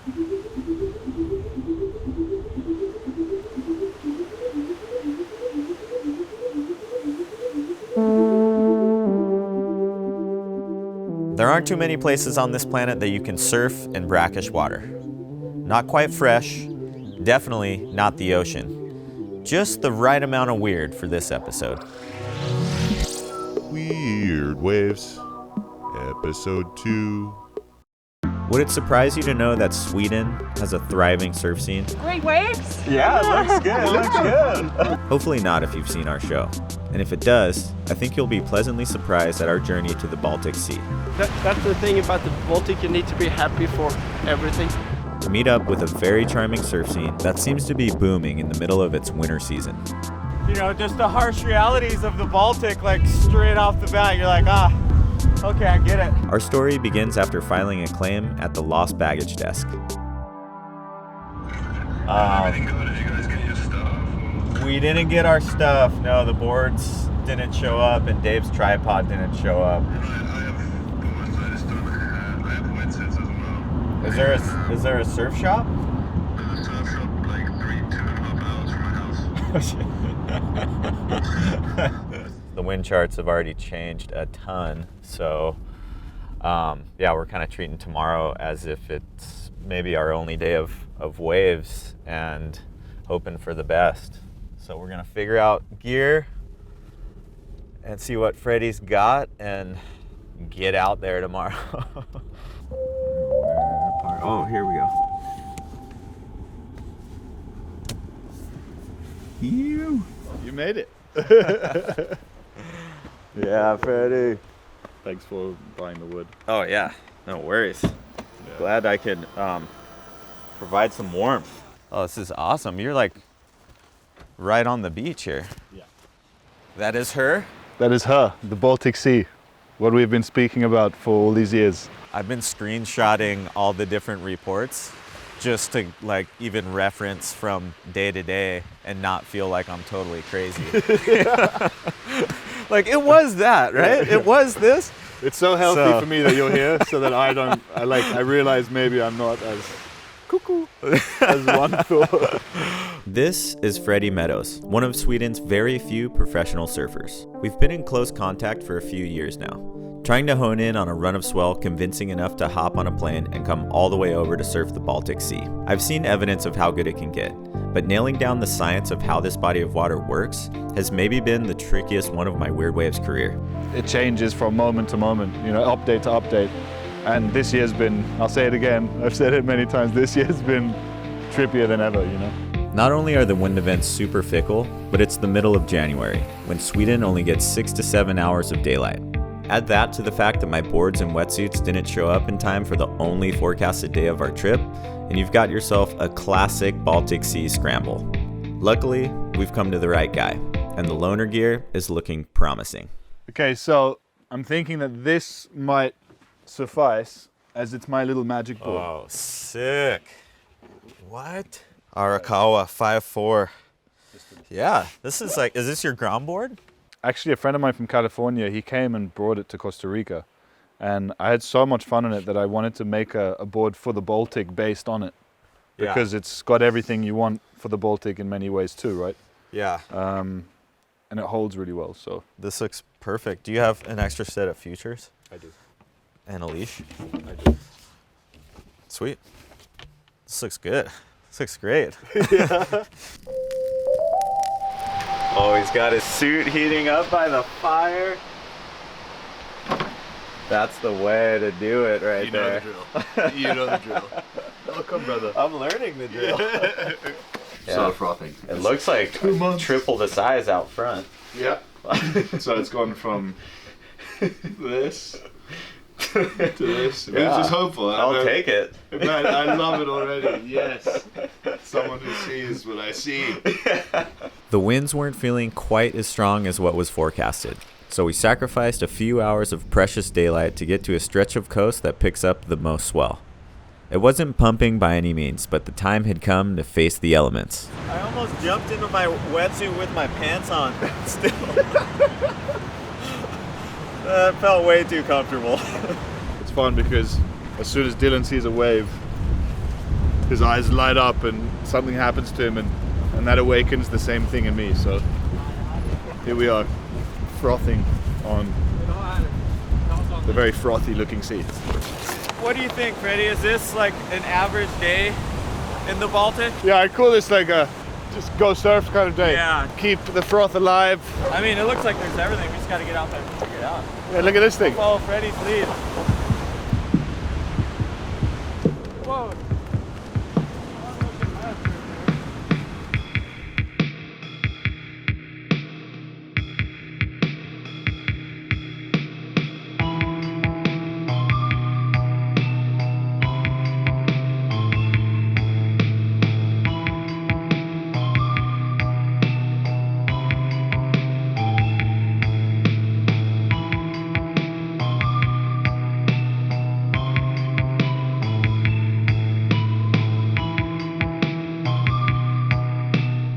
There aren't too many places on this planet that you can surf in brackish water. Not quite fresh, definitely not the ocean. Just the right amount of weird for this episode. Weird Waves, Episode 2. Would it surprise you to know that Sweden has a thriving surf scene? Great waves? Yeah, it looks good, it looks good. Hopefully not if you've seen our show. And if it does, I think you'll be pleasantly surprised at our journey to the Baltic Sea. That's the thing about the Baltic, you need to be happy for everything. To meet up with a very charming surf scene that seems to be booming in the middle of its winter season. You know, just the harsh realities of the Baltic, like straight off the bat, you're like, okay, I get it. Our story begins after filing a claim at the lost baggage desk. Everything good? Did you guys get your stuff? We didn't get our stuff. No, the boards didn't show up and Dave's tripod didn't show up. I have the ones I just don't have. I have wetsuits as well. Is there a surf shop? There's a surf shop like 2.5 hours from my house. The wind charts have already changed a ton, so yeah, we're kind of treating tomorrow as if it's maybe our only day of waves and hoping for the best. So we're gonna figure out gear and see what Freddie's got and get out there tomorrow. Oh, here we go. You made it. Yeah, Freddie. Thanks for buying the wood. Oh yeah, no worries. Yeah. Glad I could provide some warmth. Oh, this is awesome. You're like right on the beach here. Yeah. That is her? That is her, the Baltic Sea, what we've been speaking about for all these years. I've been screenshotting all the different reports just to like even reference from day to day and not feel like I'm totally crazy. Like it was that, right? It was this. It's so healthy for me that you're here so that I realize maybe I'm not as cuckoo as one thought. This is Freddy Meadows, one of Sweden's very few professional surfers. We've been in close contact for a few years now, trying to hone in on a run of swell convincing enough to hop on a plane and come all the way over to surf the Baltic Sea. I've seen evidence of how good it can get, but nailing down the science of how this body of water works has maybe been the trickiest one of my Weird Waves career. It changes from moment to moment, update to update. And this year's been, I'll say it again, I've said it many times, this year's been trippier than ever, Not only are the wind events super fickle, but it's the middle of January, when Sweden only gets 6 to 7 hours of daylight. Add that to the fact that my boards and wetsuits didn't show up in time for the only forecasted day of our trip, and you've got yourself a classic Baltic Sea scramble. Luckily, we've come to the right guy, and the loaner gear is looking promising. Okay, so I'm thinking that this might suffice as it's my little magic board. Oh, sick. What? Arakawa 5'4". Yeah, this is like, is this your ground board? Actually, a friend of mine from California, he came and brought it to Costa Rica. And I had so much fun on it that I wanted to make a board for the Baltic based on it. Because it's got everything you want for the Baltic in many ways too, right? Yeah. And it holds really well, so. This looks perfect. Do you have an extra set of futures? I do. And a leash? I do. Sweet. This looks good. This looks great. Yeah. Oh, he's got his suit heating up by the fire. That's the way to do it right there. You know the drill. Welcome, brother. I'm learning the drill. So frothing. It looks like 2 months. triple the size out front. Yeah. So it's gone from this to this. Which is hopeful. I'll take it. Man, I love it already. Yes. Someone who sees what I see. The winds weren't feeling quite as strong as what was forecasted, so we sacrificed a few hours of precious daylight to get to a stretch of coast that picks up the most swell. It wasn't pumping by any means, but the time had come to face the elements. I almost jumped into my wetsuit with my pants on still. That felt way too comfortable. It's fun because as soon as Dylan sees a wave, his eyes light up and something happens to him, and that awakens the same thing in me. So here we are, frothing on the very frothy looking sea. What do you think, Freddie? Is this like an average day in the Baltic? Yeah, I call this like a just go surf kind of day. Yeah. Keep the froth alive. I mean, it looks like there's everything. We just got to get out there and figure it out. Yeah, look at this thing. Follow Freddie's lead. Whoa.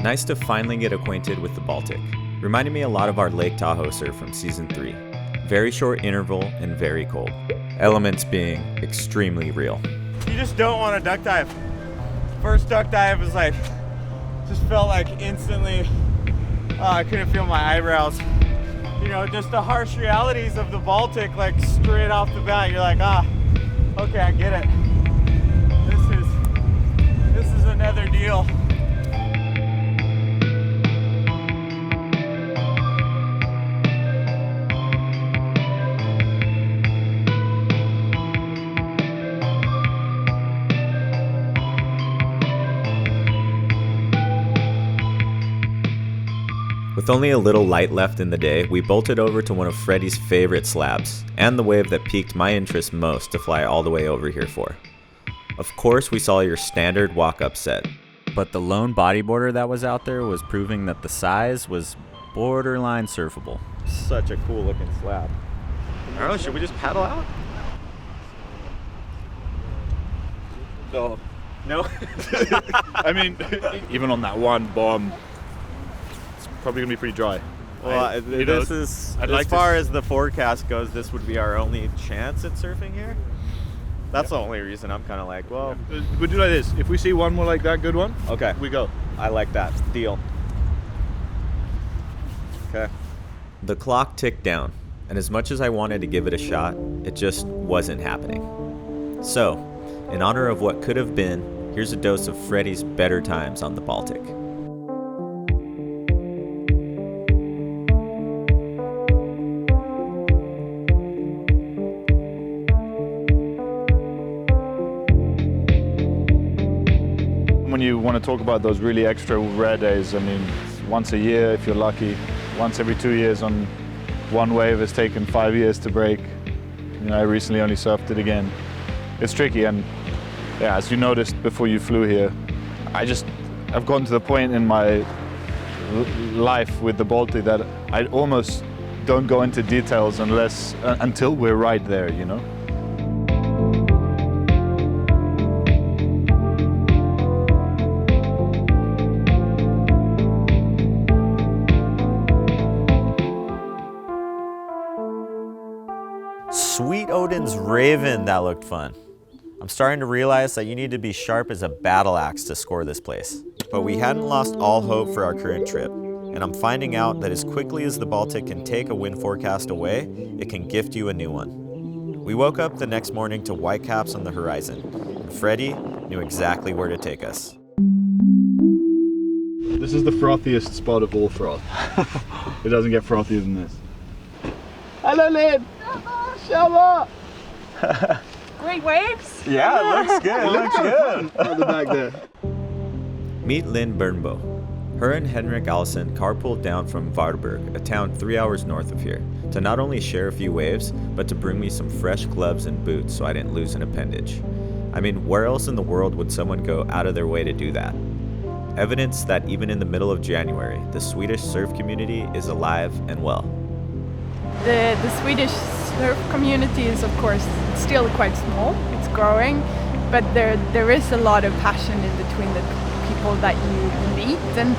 Nice to finally get acquainted with the Baltic. Reminded me a lot of our Lake Tahoe surf from season 3. Very short interval and very cold. Elements being extremely real. You just don't want to duck dive. First duck dive was like, just felt like instantly, I couldn't feel my eyebrows. You know, just the harsh realities of the Baltic, like straight off the bat, you're like, okay, I get it. This is another deal. With only a little light left in the day, we bolted over to one of Freddie's favorite slabs, and the wave that piqued my interest most to fly all the way over here for. Of course, we saw your standard walk-up set, but the lone bodyboarder that was out there was proving that the size was borderline surfable. Such a cool looking slab. I don't know, should we just paddle out? No? I mean, even on that one bomb, it's probably gonna be pretty dry. Well, this is, as far as the forecast goes, this would be our only chance at surfing here. That's the only reason I'm kind of like, well. We'll do like this. If we see one more like that, good one, Okay. we go. I like that. Deal. Okay. The clock ticked down, and as much as I wanted to give it a shot, it just wasn't happening. So, in honor of what could have been, here's a dose of Freddie's better times on the Baltic. When you want to talk about those really extra rare days, I mean, once a year if you're lucky, once every 2 years on one wave has taken 5 years to break. You know, I recently only surfed it again. It's tricky, and yeah, as you noticed before you flew here, I've gotten to the point in my life with the Baltic that I almost don't go into details until we're right there, you know? Sweet Odin's Raven, that looked fun. I'm starting to realize that you need to be sharp as a battle axe to score this place. But we hadn't lost all hope for our current trip, and I'm finding out that as quickly as the Baltic can take a wind forecast away, it can gift you a new one. We woke up the next morning to whitecaps on the horizon, and Freddie knew exactly where to take us. This is the frothiest spot of all froth. It doesn't get frothier than this. Hello, Lynn! Shabba! Great waves? Yeah, it looks good. It looks good. At the back there. Meet Lynn Bernbo. Her and Henrik Alsen carpooled down from Varberg, a town 3 hours north of here, to not only share a few waves, but to bring me some fresh gloves and boots so I didn't lose an appendage. I mean, where else in the world would someone go out of their way to do that? Evidence that even in the middle of January, the Swedish surf community is alive and well. The Swedish surf community is, of course, still quite small. It's growing, but there is a lot of passion in between the people that you meet. And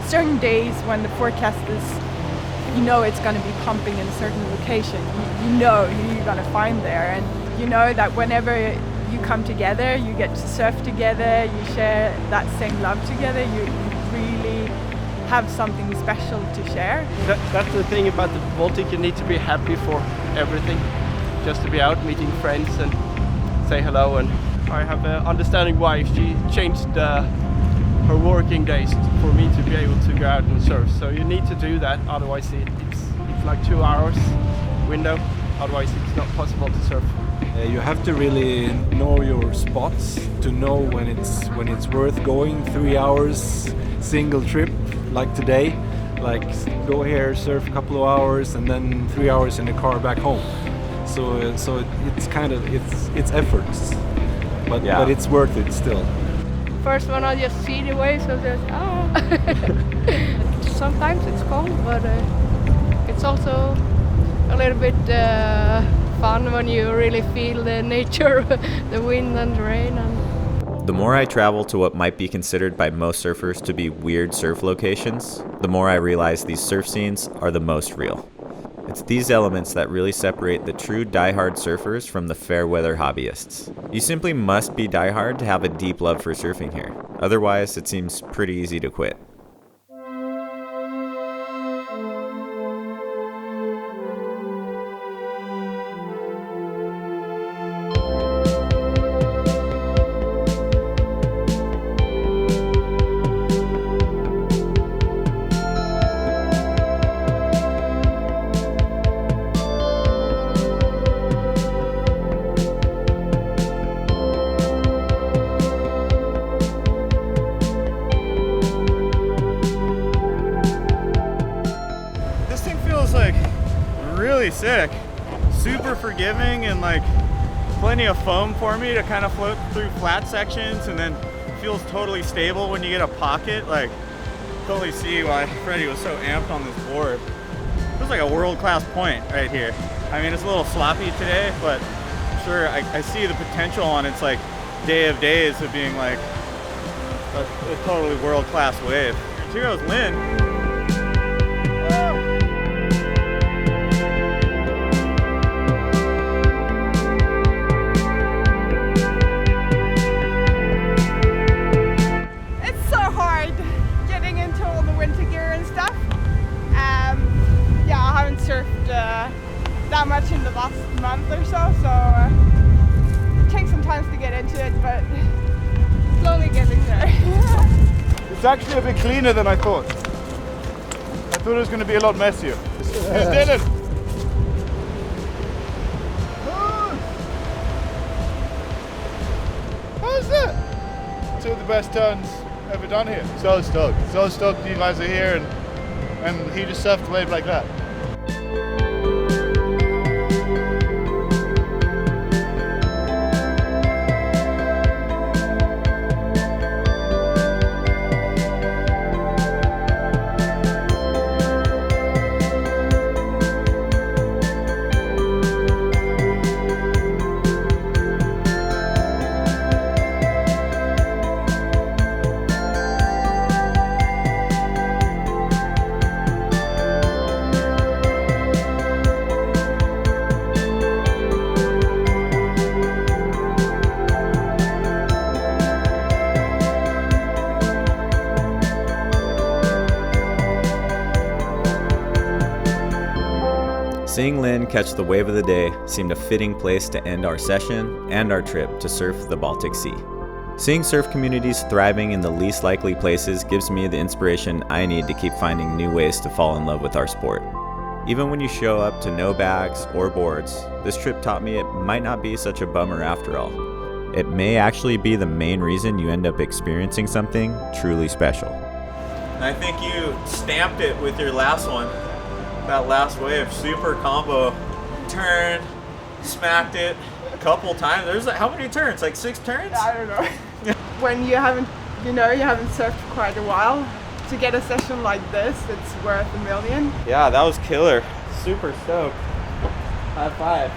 certain days when the forecast is, you know, it's going to be pumping in a certain location. You know who you're going to find there, and you know that whenever you come together, you get to surf together, you share that same love together, you really have something special to share. That's the thing about the Baltic, you need to be happy for everything. Just to be out meeting friends and say hello. And I have an understanding wife, she changed her working days for me to be able to go out and surf. So you need to do that, otherwise it's like 2 hours window, otherwise it's not possible to surf. You have to really know your spots to know when it's worth going. 3 hours single trip like today, like go here, surf a couple of hours, and then 3 hours in the car back home. So it's kind of it's efforts, but it's worth it still. First one, I just see the waves, so just sometimes it's cold, but it's also a little bit fun when you really feel the nature, the wind and the rain. The more I travel to what might be considered by most surfers to be weird surf locations, the more I realize these surf scenes are the most real. It's these elements that really separate the true diehard surfers from the fair weather hobbyists. You simply must be diehard to have a deep love for surfing here. Otherwise, it seems pretty easy to quit. Really sick, super forgiving, and like plenty of foam for me to kind of float through flat sections, and then feels totally stable when you get a pocket. Like, totally see why Freddie was so amped on this board. Feels like a world-class point right here. I mean, it's a little sloppy today, but I'm sure I see the potential on its like day of days of being like a totally world-class wave. Here goes Lynn. That much in the last month or so, it takes some time to get into it, but slowly getting there. It's actually a bit cleaner than I thought. I thought it was going to be a lot messier. Here's Dylan. How's that? Two of the best turns ever done here. So stoked you guys are here, and he just surfed the wave like that. Seeing Lynn catch the wave of the day seemed a fitting place to end our session and our trip to surf the Baltic Sea. Seeing surf communities thriving in the least likely places gives me the inspiration I need to keep finding new ways to fall in love with our sport. Even when you show up to no bags or boards, this trip taught me it might not be such a bummer after all. It may actually be the main reason you end up experiencing something truly special. And I think you stamped it with your last one. That last wave, super combo, turn, smacked it a couple times. There's like, how many turns? Like 6 turns? I don't know. When you haven't surfed for quite a while, to get a session like this, it's worth $1 million. Yeah, that was killer. Super stoked. High five.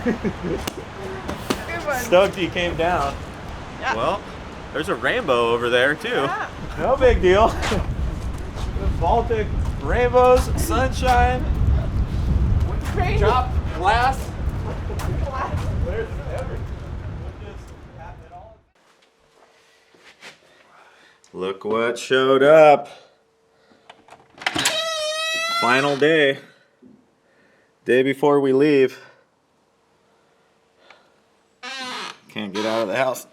Good one. Stoked you came down. Yeah. Well, there's a rainbow over there too. Yeah. No big deal. The Baltic. Rainbows, sunshine, Rain. drop glass. Glass. There's everything. Look what showed up. Final day. Day before we leave. Can't get out of the house.